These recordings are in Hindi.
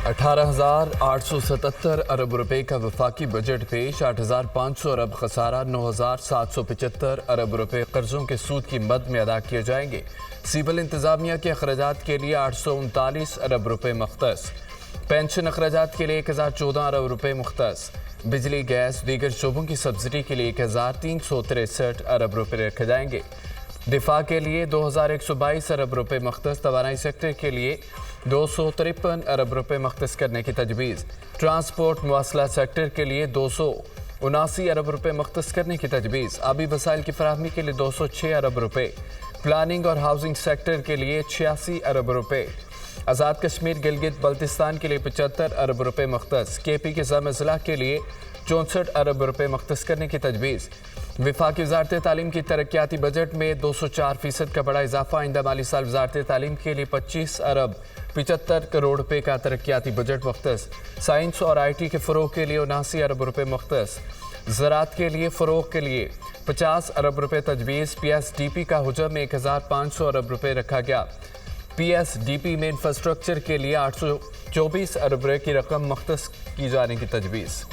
18,877 अरब रुपए का वफाकी बजट पेश। 8,500 अरब खसारा, 9,775 अरब रुपए कर्जों के सूद की मद में अदा किए जाएंगे। सिविल इंतजामिया के अखराजात के लिए 839 अरब रुपए मुख्तस। पेंशन अखराजात के लिए 1,014 अरब रुपए मुख्तस। बिजली, गैस, दीगर शोबों की सब्सिडी के लिए 1,363 अरब रुपए रखे जाएंगे। दिफा के लिए 2,122 अरब रुपए मुख्तस। तवानाई सेक्टर के लिए 253 अरब रुपए मुख्तस करने की तजवीज़। ट्रांसपोर्ट मवासलात सेक्टर के लिए 279 अरब रुपए मुख्तस करने की तजवीज़। आबी वसाइल की फराहमी के लिए 206 अरब रुपए। प्लानिंग और हाउसिंग सेक्टर के लिए 86 अरब रुपए। आज़ाद कश्मीर गिलगित बल्तिस्तान के लिए 75 अरब रुपए मुख्तस। KP के ज़म ज़िला के लिए 64 अरब रुपए मुख्तस करने की तजवीज़। वफाकी वज़ारत तालीम की तरक्याती बजट में 204% का बड़ा इजाफा। आइंदा माली साल वज़ारत तालीम के लिए 25 अरब 75 करोड़ रुपए का तरक्याती बजट मुख्तस। साइंस और IT के फ़रोग़ के लिए 79 अरब रुपए मुख्तस। ज़राअत के लिए फ़रोग़ के लिए 50 अरब रुपए तजवीज़। PSDP का हुजम में 1,500 अरब रुपए रखा गया। PSDP में इंफ्रास्ट्रक्चर के लिए 824 अरब रुपए की रकम मुख्तस की जाने की तजवीज़।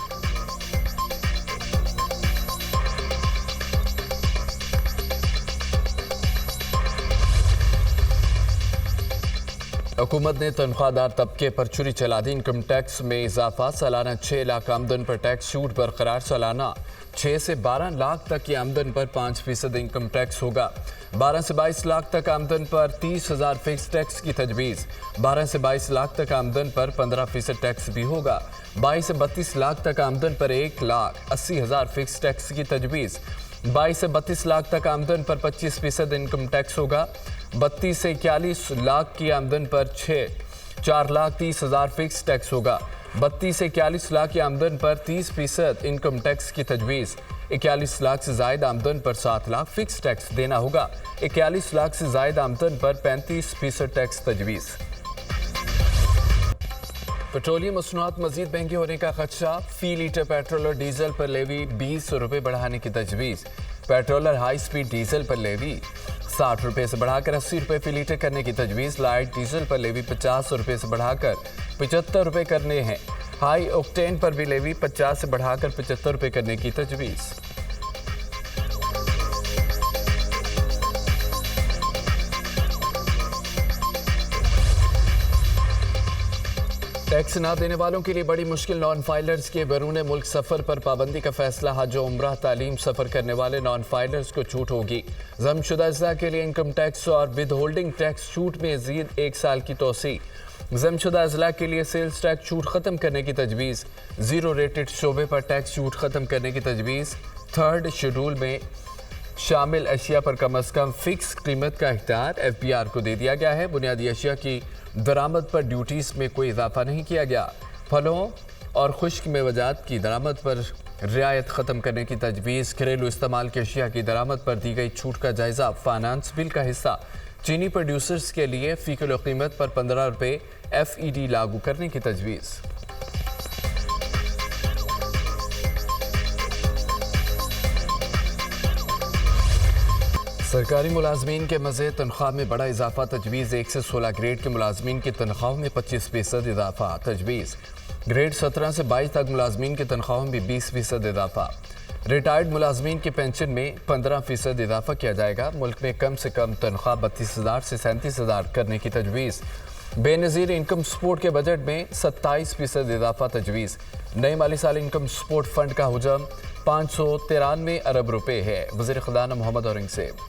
हुकूमत ने तनख्वाहदार तबके पर छुरी चला दी। इनकम टैक्स में इजाफा। सालाना 6 लाख आमदन पर टैक्स छूट बरकरार। सालाना 6 से 12 लाख तक की आमदन पर 5% इनकम टैक्स होगा। 12 से 22 लाख तक आमदन पर 30,000 फिक्स टैक्स की तजवीज़। 12 से 22 लाख तक आमदन पर 15% टैक्स भी होगा। 22 से 32 लाख तक आमदन पर 1,80,000 फिक्स टैक्स की तजवीज़। 22 से 32 लाख तक आमदन पर 25% इनकम टैक्स होगा। 32 से 41 लाख की आमदन पर 4,30,000 फिक्स टैक्स होगा। 32 से 41 लाख की आमदन पर 30% इनकम टैक्स की तजवीज़। 41 लाख से ज़ायद आमदन पर 7 लाख फिक्स टैक्स देना होगा। 41 लाख से ज़ायद आमदन पर 35% टैक्स तजवीज़। पेट्रोलियम मसनूआत मज़ीद महंगे होने का खदशा। फी लीटर पेट्रोल और डीजल पर लेवी 20 रुपये बढ़ाने की तजवीज़। पेट्रोल और हाई स्पीड डीजल पर लेवी 60 रुपये से बढ़ाकर 80 रुपये फी लीटर करने की तजवीज़। लाइट डीजल पर लेवी 50 रुपये से बढ़ाकर 75 रुपये करने हैं। हाई ऑक्टेन पर भी लेवी 50 से बढ़ाकर 75 रुपये करने की तजवीज़। टैक्स ना देने वालों के लिए बड़ी मुश्किल। नॉन फाइलर्स के बैरून मुल्क सफ़र पर पाबंदी का फैसला। हज और उम्रा तालीम सफ़र करने वाले नॉन फाइलर्स को छूट होगी। ज़मशुदा अज़ला के लिए इनकम टैक्स और विद होल्डिंग टैक्स छूट में मज़ीद 1 साल की तोसी। ज़मशुदा अज़ला के लिए सेल्स टैक्स छूट ख़त्म करने की तजवीज़। ज़ीरो रेटेड शोबे पर टैक्स छूट ख़त्म करने की तजवीज़। 3rd शेड्यूल में शामिल अशिया पर कम अज़ कम फ़िक्स कीमत का इख्तियार FBR को दे दिया गया है। बुनियादी अशिया की दरामद पर ड्यूटीज़ में कोई इजाफा नहीं किया गया। फलों और खुश्क मेवजात की दरामद पर रियायत ख़त्म करने की तजवीज़। घरेलू इस्तेमाल की अशिया की दरामद पर दी गई छूट का जायज़ा। फाइनेंस बिल का हिस्सा। चीनी प्रोड्यूसर्स के लिए फ़ी किलो कीमत पर 15 रुपये FED लागू करने की तजवीज़। सरकारी मुलाजमीन के मज़े तनख्वाह में बड़ा इजाफा तजवीज़। 1 से 16 ग्रेड के मुलाजमीन की तनख्वाहों में 25% इजाफा तजवीज़। ग्रेड 17 से 22 तक मुलाजमीन की तनख्वाहों में 20% इजाफा। रिटायर्ड मुलाजमीन की पेंशन में 15% इजाफा किया जाएगा। मुल्क में कम से कम तनख्वाह 32,000 से 37,000 करने की तजवीज़। बेनज़ीर इनकम सपोर्ट के बजट में 27% इजाफा तजवीज़। नए माली साल इनकम सपोर्ट फंड का हुजम 593 अरब रुपए है। वज़ीर ख़ज़ाना मोहम्मद औरंगज़ेब।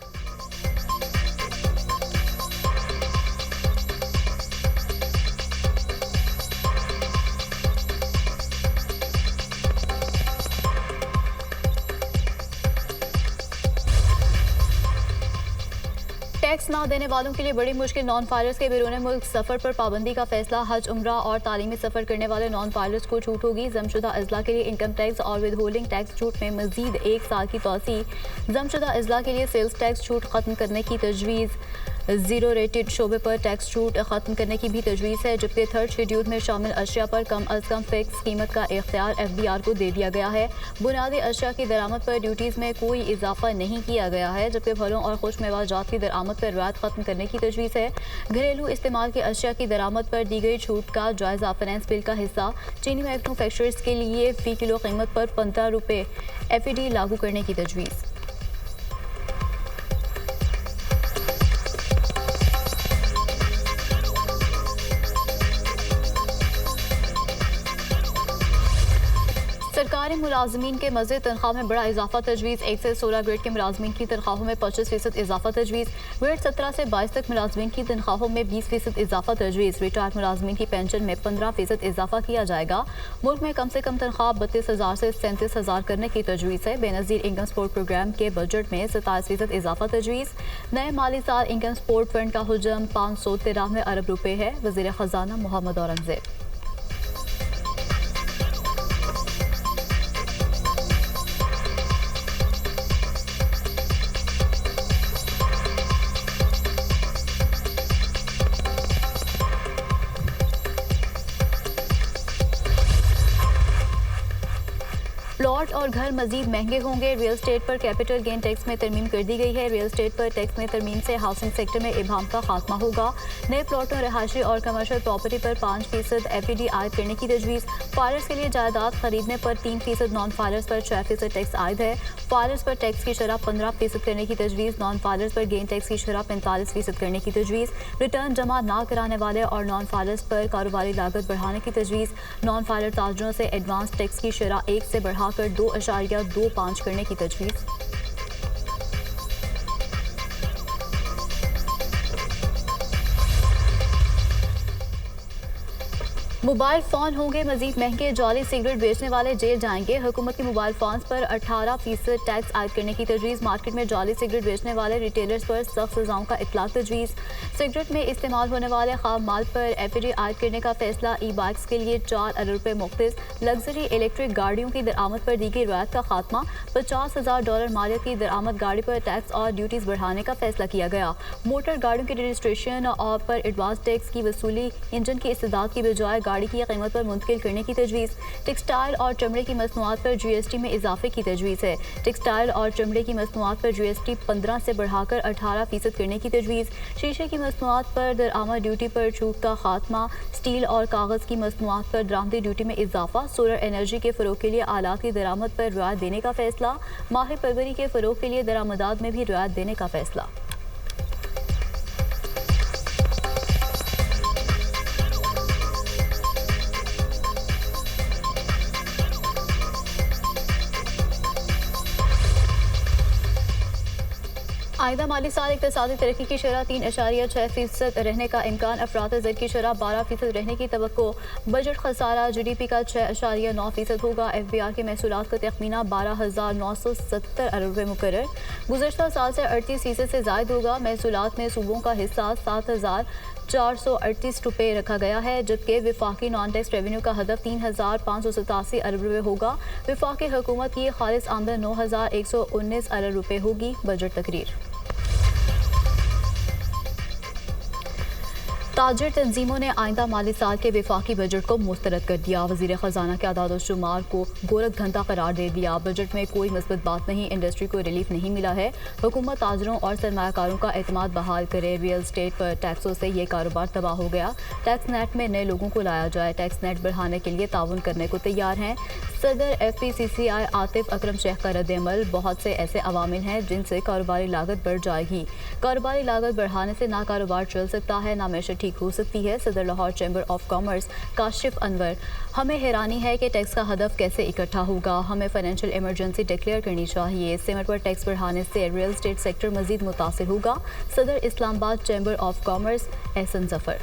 टैक्स ना देने वालों के लिए बड़ी मुश्किल। नॉन फाइलर्स के बैरून मुल्क सफ़र पर पाबंदी का फैसला। हज, उम्रा और तालीमी सफ़र करने वाले नॉन फाइलर्स को छूट होगी। ज़मशुदा अज़ला के लिए इनकम टैक्स और विद होल्डिंग टैक्स छूट में मज़ीद 1 साल की तोसी। ज़मशुदा अज़ला के लिए सेल्स टैक्स छूट ख़त्म करने की तजवीज़। जीरो रेटेड शोबे पर टैक्स छूट खत्म करने की भी तजवीज़ है, जबकि थर्ड शेड्यूल में शामिल अशिया पर कम अज़ कम फिक्स कीमत का इख्तियार FBR को दे दिया गया है। बुनियादी अशिया की दरामद पर ड्यूटीज़ में कोई इजाफा नहीं किया गया है, जबकि फलों और खुश मेवाजात की दरामद पर रियायत खत्म करने की तजवीज़ है। घरेलू इस्तेमाल के अशिया की दरामद पर दी गई छूट का जायजा फाइनेंस बिल का हिस्सा चीनी मैन्युफैक्चरर्स के लिए फ़ी किलो कीमत पर 15 रुपये FED लागू करने की तजवीज़। सरकारी मुलाजमीन के मज़ीद तनख्वाह में बड़ा इजाफा तजवीज़। 1 से 16 ग्रेड के मुलाजमीन की तनख्वाहों में 25% इजाफा तजवीज़। ग्रेड 17 से 22 तक मुलाजमीन की तनख्वाहों में 20% इजाफा तजवीज़। रिटायर्ड मुलाजमीन की पेंशन में 15% इजाफा किया जाएगा। मुल्क में कम से कम तनख्वाह 32,000 से 37,000 करने की तजवीज़ है। बेनज़ीर इनकम सपोर्ट प्रोग्राम के बजट में 27% इजाफा तजवीज़। नए माली साल इनकम सपोर्ट फंड का हुजम 593 अरब रुपये है। वज़ीर ख़जाना मोहम्मद औरंगज़ेब। प्लॉट और घर मजीद महंगे होंगे। रियल एस्टेट पर कैपिटल गेन टैक्स में तरमीम कर दी गई है। रियल एस्टेट पर टैक्स में तरमीम से हाउसिंग सेक्टर में इबाम का खात्मा होगा। नए प्लॉटों, रहायशी और कमर्शियल प्रॉपर्टी पर 5% FED आयद करने की तजवीज़। फायरर्स के लिए जायदाद खरीदने पर 3%, नॉन फायरर्स पर 6% टैक्स आयद है। फायरर्स पर टैक्स की शरह 15% करने की तजवीज़। नॉन फायरर्स पर गेन टैक्स की शरह 45% करने की तजवीज़। रिटर्न जमा ना कराने वाले और नॉन फायरर्स पर कारोबारी लागत बढ़ाने की तजवीज़। नॉन फायरर ताजरों से एडवांस टैक्स की शरह 1 से बढ़ाकर 2.25 करने की तजवीज़। मोबाइल फ़ोन होंगे मजीद महंगे। जाली सिगरेट बेचने वाले जेल जाएंगे। हुकूमत के मोबाइल फ़ोन पर 18% टैक्स आयद करने की तजवीज़। मार्केट में जाली सिगरेट बेचने वाले रिटेलर्स पर सख्त सज़ाओं का इतलाक तजवीज़। सिगरेट में इस्तेमाल होने वाले खाम माल पर FED आयद करने का फैसला। ई बाइक्स के लिए 4 अरब रुपये मुख्तस। लग्जरी इलेक्ट्रिक गाड़ियों की दरामद पर दी गई रियायत का खात्मा। $50,000 मालियत की दरामद गाड़ी पर टैक्स और ड्यूटीज़ बढ़ाने का फैसला किया गया। मोटर गाड़ियों की रजिस्ट्रेशन और पर एडवांस टैक्स की वसूली इंजन की इस्तेदाद की बजाय गाड़ी की कीमत पर मुंतकिल करने की तजवीज़। टेक्सटाइल और चमड़े की मसनूआत पर GST में इजाफे की तजवीज़ है। टेक्सटाइल और चमड़े की मसनूआत पर GST 15 से बढ़ाकर 18% करने की तजवीज़। शीशे की मसनूआत पर दरआमद ड्यूटी पर छूट का खात्मा। स्टील और कागज़ की मसनूआत पर दरामदी ड्यूटी में इजाफा। सोलर एनर्जी के फ़रोग के लिए आलात की दरामद पर रियायत देने का फैसला। माही परवरी के फ़रोग के लिए दरामदात में भी रियायत देने का फैसला। आइंदा माली साल इक़्तिसादी तरक्की की शरह 3.6% रहने का इम्कान। अफरात ज़र की शरह 12% रहने की तवक्को। बजट खसारा GDP का 6.9% होगा। FBR के महसूलात का तखमीना 12,970 अरब रुपये मुकर्रर। गुज़श्ता साल से 38% से ज़ायद होगा। महसूलात में सूबों का हिस्सा 7,438 रुपये रखा गया है, जबकि विफाकी नॉन टैक्स रेवेन्यू का हदफ 3,587 अरब रुपये होगा। विफाकी हुकूमत की खालिस आमदन 9,119 अरब रुपये होगी। बजट तकरीर। ताजिर तंजीमों ने आइंदा माली साल के विफाकी बजट को मुस्तरद कर दिया। वज़ीर ख़जाना के आदाद व शुमार को गोरख धंधा करार दे दिया। बजट में कोई मुस्बत बात नहीं, इंडस्ट्री को रिलीफ नहीं मिला है। हुकूमत ताजरों और सरमायाकारों का एतमाद बहाल करे। रियल एस्टेट पर टैक्सों से ये कारोबार तबाह हो गया। टैक्स नेट में नए लोगों को लाया जाए। टैक्स नेट बढ़ाने के लिए ताउन करने को तैयार हैं। सदर FPCCI आतिफ अकरम शेख का रद्द-ए-अमल। बहुत से ऐसे अवामिल हैं जिनसे कारोबारी लागत बढ़ जाएगी। कारोबारी लागत बढ़ाने से ना कारोबार चल सकता है, ना मैशत ठीक हो सकती है। सदर Lahore chamber of commerce Kashif Anwar. हमें हैरानी है कि टैक्स का हदफ कैसे इकट्ठा होगा। हमें फाइनेंशियल इमरजेंसी डिक्लेयर करनी चाहिए। सीमेंट पर टैक्स बढ़ाने से रियल एस्टेट सेक्टर मजीद मुतासिर होगा। सदर Islamabad chamber of commerce Ehsan Zafar.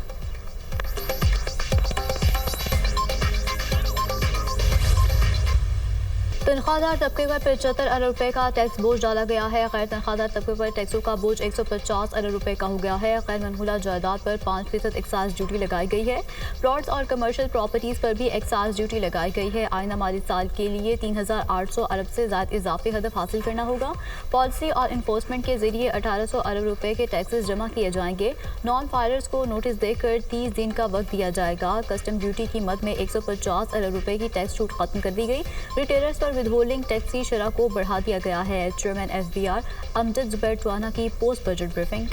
तनख्वाहदार तबके पर 75 अरब रुपए का टैक्स बोझ डाला गया है। गैर तनख्वाहदार तबके पर टैक्सों का बोझ 150 अरब रुपए का हो गया है। गैर मनहूला जायदाद पर 5% एक्साइज ड्यूटी लगाई गई है। प्लॉट्स और कमर्शियल प्रॉपर्टीज पर भी एक्साइज ड्यूटी लगाई गई है। आइंदा माली साल के लिए 3800 अरब से ज्यादा इजाफी हदफ हासिल करना होगा। पॉलिसी और इन्फोर्समेंट के जरिए 1800 अरब रुपए के टैक्सेस जमा किए जाएंगे। नॉन फायरर्स को नोटिस देकर 30 दिन का वक्त दिया जाएगा। कस्टम ड्यूटी की मद में 150 अरब रुपए की टैक्स छूट खत्म कर दी गई। रिटेलर्स पर विदहोल्डिंग टैक्स की शरह को बढ़ा दिया गया है। चेयरमैन FBR अमजद जुबैर टवाना की पोस्ट बजट ब्रीफिंग।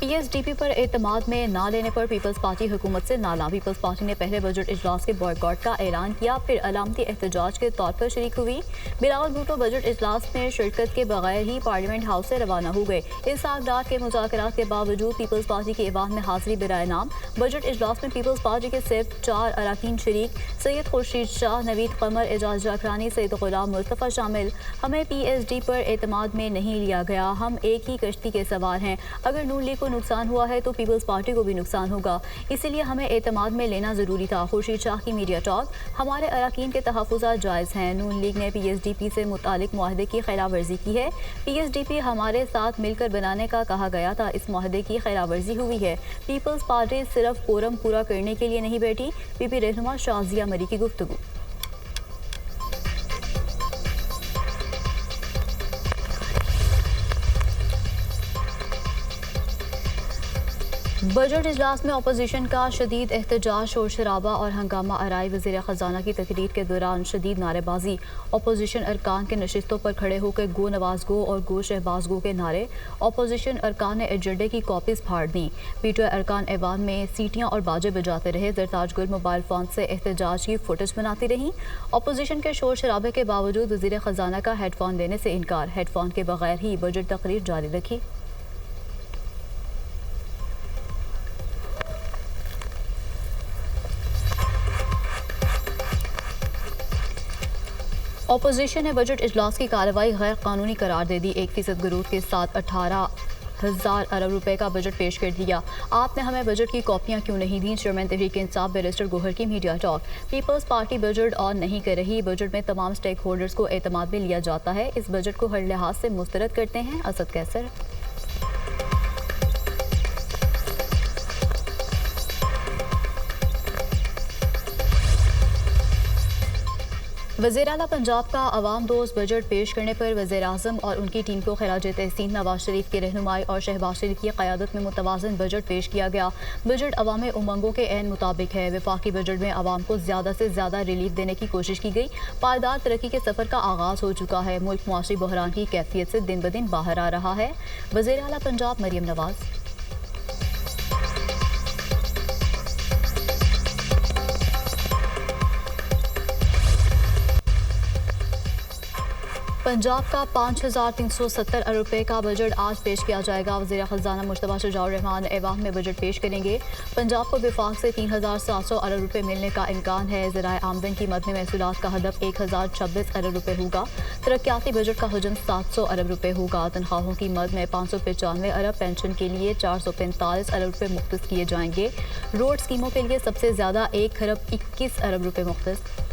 PSDP पर एतमाद में ना लेने पर पीपल्स पार्टी हुकूमत से नाला। पीपल्स पार्टी ने पहले बजट इजलास के बॉयकॉट का ऐलान किया, फिर अलामती एहतजाज के तौर पर शरीक हुई। बिलावल भुट्टो बजट इजलास में शिरकत के बगैर ही पार्लियामेंट हाउस से रवाना हो गए। इसहाक के मुज़ाकरात के बावजूद पीपल्स पार्टी के ईवान में हाजिरी बिराए नाम। बजट इजलास में पीपल्स पार्टी के सिर्फ 4 अरकान शरीक, सैयद खुर्शीद शाह, नवीद कमर, एजाज जाकरानी, सैयद गुलाम मुस्तफ़ा शामिल। हमें PSD पर एतमाद में नहीं लिया गया। हम एक ही कश्ती के सवार हैं। अगर नून लीग को नुकसान हुआ है तो पीपल्स पार्टी को भी नुकसान होगा, इसीलिए हमें एतमाद में लेना ज़रूरी था। खुर्शीद शाह की मीडिया टॉक। हमारे अरकान के तहफ़्फ़ुज़ात जायज़ हैं। नून लीग ने PSDP से मुतालिक मुआहदे की खिलाफ वर्जी की है। PSDP हमारे साथ मिलकर बनाने का कहा गया था, इस मुआहदे की खिलाफ वर्जी हुई है। पीपल्स पार्टी सिर्फ कोरम पूरा करने के लिए नहीं बैठी। PP रहनुमा शाजिया मरी की गुफ्तगू। बजट इजलास में अपोजिशन का शदीद एहतजाज, शोर शराबा और हंगामा आराई। वज़ीर ख़जाना की तकरीर के दौरान शदीद नारेबाजी। अपोजिशन अरकान के नशिस्तों पर खड़े होकर गो नवाज गो और गो शहबाज गो के नारे। अपोजिशन अरकान ने एजेंडे की कॉपीज फाड़ दी। PTI अरकान ऐवान में सीटियाँ और बाजे बजाते रहे। जरताज गुल मोबाइल फ़ोन से एहतजाज की फुटेज बनाती रहीं। अपोजिशन के शोर शराबे के बावजूद वज़ीर ख़जाना का हेडफोन लेने से इनकार। हेडफोन के बगैर ही बजट तकरीर जारी रखी। अपोजिशन ने बजट इजलास की कार्रवाई गैर कानूनी करार दे दी। 1% ग्रोथ के साथ 18,000 अरब रुपए का बजट पेश कर दिया। आपने हमें बजट की कॉपियां क्यों नहीं दी? चेयरमैन तहरीक इंसाफ बैरिस्टर गोहर की media talk. Peoples party budget on नहीं कर रही। बजट में तमाम स्टेक होल्डर्स को एतमाद में लिया जाता है। इस बजट को हर लिहाज से मुस्तरद करते हैं। असद कैसर। वज़ीर आला पंजाब का अवाम दोस्त बजट पेश करने पर वज़ीर आज़म और उनकी टीम को खिराज तहसीन नवाज शरीफ की रहनुमाई और शहबाज शरीफ की क़यादत में मुतवाज़न बजट पेश किया गया। बजट अवामी उमंगों के ऐन मुताबिक है। वफाकी बजट में अवाम को ज़्यादा से ज़्यादा रिलीफ देने की कोशिश की गई। पायदार तरक्की के सफ़र का आगाज़ हो चुका है। मुल्क मुआशी बहरान की कैफियत से दिन ब दिन बाहर आ रहा है। वज़ीर आला पंजाब मरियम नवाज। पंजाब का 5,370 अरब रुपए का बजट आज पेश किया जाएगा। वज़ीर ख़ज़ाना मुश्तबा शुजाउर रहमान ऐवान में बजट पेश करेंगे। पंजाब को विफाक से 3,700 अरब रुपए मिलने का इम्कान है। ज़राए आमदन की मद में महसूलात का हदफ 1,026 अरब रुपए होगा। तरक्याती बजट का हजम 700 अरब रुपए होगा। तनख्वाहों की मद में 595 अरब, पेंशन के लिए 445 अरब रुपए मुख्तस किए जाएंगे। रोड स्कीमों के लिए सबसे ज़्यादा 1,21 अरब रुपए मुख्तस।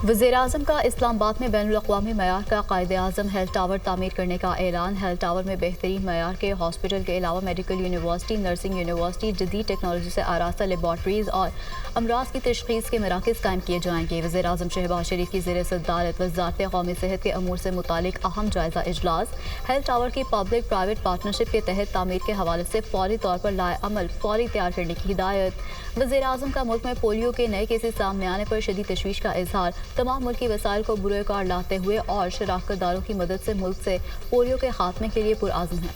वज़ीर-ए-आज़म का इस्लामाबाद में बैनुल-अक़वामी मयार का क़ायद-ए-आज़म हेल्थ टावर तामीर करने का ऐलान। हेल्थ टावर में बेहतरीन मयार के हॉस्पिटल के अलावा मेडिकल यूनिवर्सिटी, नर्सिंग यूनिवर्सिटी, जदीद टेक्नोलॉजी से आरास्ता लेबॉर्ट्रीज़ और अमराज की तशख़ीस के मराकज़ कायम किए जाएंगे। वज़ीर-ए-आज़म शहबाज शरीफ की ज़ेर सदारत वज़ारत क़ौमी सेहत के अमूर से मुतालिक अहम जायज़ा इजलास। हेल्थ टावर की पब्लिक प्राइवेट पार्टनरशिप के तहत तामीर के हवाले से फौरी तौर पर लाए अमल फौरी तैयार करने की हिदायत। वज़ीर-ए-आज़म का मुल्क में पोलियो के नए केसेस सामने आने पर शदीद तशवीश का इजहार। तमाम मुल्की वसाइल को बुरोकार लाते हुए और शराकतदारों की मदद से मुल्क से पोलियो के खात्मे के लिए पुरआज़म है।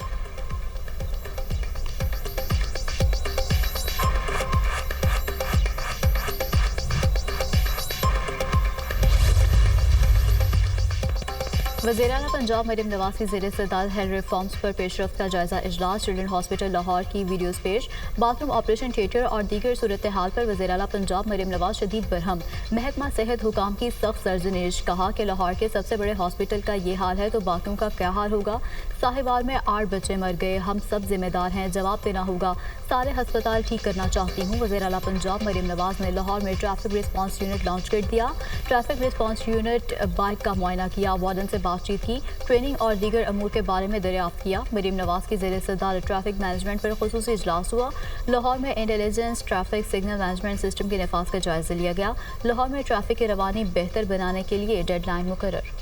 वज़ीर-ए-आला पंजाब मरीम नवाज की ज़ेर सदारत हेल्थ रिफॉर्म्स पर पेशरफ्त का जायजा इजलास। चिल्ड्रन हॉस्पिटल लाहौर की वीडियोज़ पेश। बाथरूम ऑपरेशन थिएटर और दीगर सूरत हाल पर वज़ीर-ए-आला पंजाब मरीम नवाज शदीद बरहम। महकमा सेहत हुकाम की सख्त सरजनीश। कहा कि लाहौर के सबसे बड़े हॉस्पिटल का ये हाल है तो बाकियों का क्या हाल होगा। साहिवाल में 8 बच्चे मर गए, हम सब जिम्मेदार हैं, जवाब देना होगा। सारे हस्पताल ठीक करना चाहती हूँ। वज़ीर-ए-आला पंजाब मरीम नवाज ने लाहौर में ट्रैफिक रिस्पांस यूनिट लॉन्च कर दिया। ट्रैफिक रिस्पांस यूनिट बाइक का मुआयना किया, वार्डन से बातचीत की, ट्रेनिंग और दीगर अमूर के बारे में दरियाफ्त किया। मरीम नवाज की ज़ेर सदारत ट्रैफिक मैनेजमेंट पर खुसूसी इजलास हुआ। लाहौर में intelligence traffic signal management system के नफाज का जायजा लिया गया। लाहौर में ट्रैफिक की रवानी बेहतर बनाने के लिए डेडलाइन मुकर्रर।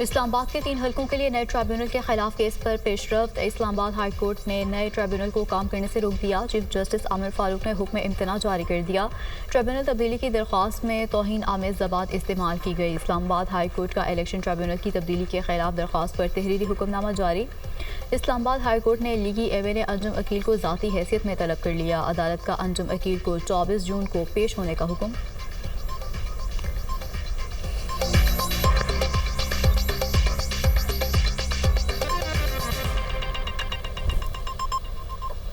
इस्लामाबाद के 3 हलकों के लिए नए ट्रिब्यूनल के खिलाफ केस पर पेशरफ्त। इस्लामाबाद हाई कोर्ट ने नए ट्रिब्यूनल को काम करने से रोक दिया। चीफ जस्टिस आमिर फारूक ने हुक्म इम्तना जारी कर दिया। ट्रिब्यूनल तब्दीली की दरख्वास्त में तौहीन आमेज ज़बात इस्तेमाल की गई। इस्लामाबाद हाई कोर्ट का इलेक्शन ट्रिब्यूनल की तब्दीली के खिलाफ दरख्वास्त पर तहरीरी हुक्मनामा जारी। इस्लामाबाद हाई कोर्ट ने लीगी एवे ने अंजुम अकील को ज़ाती हैसियत में तलब कर लिया। अदालत का अंजुम अकील को 24 जून को पेश होने का हुक्म।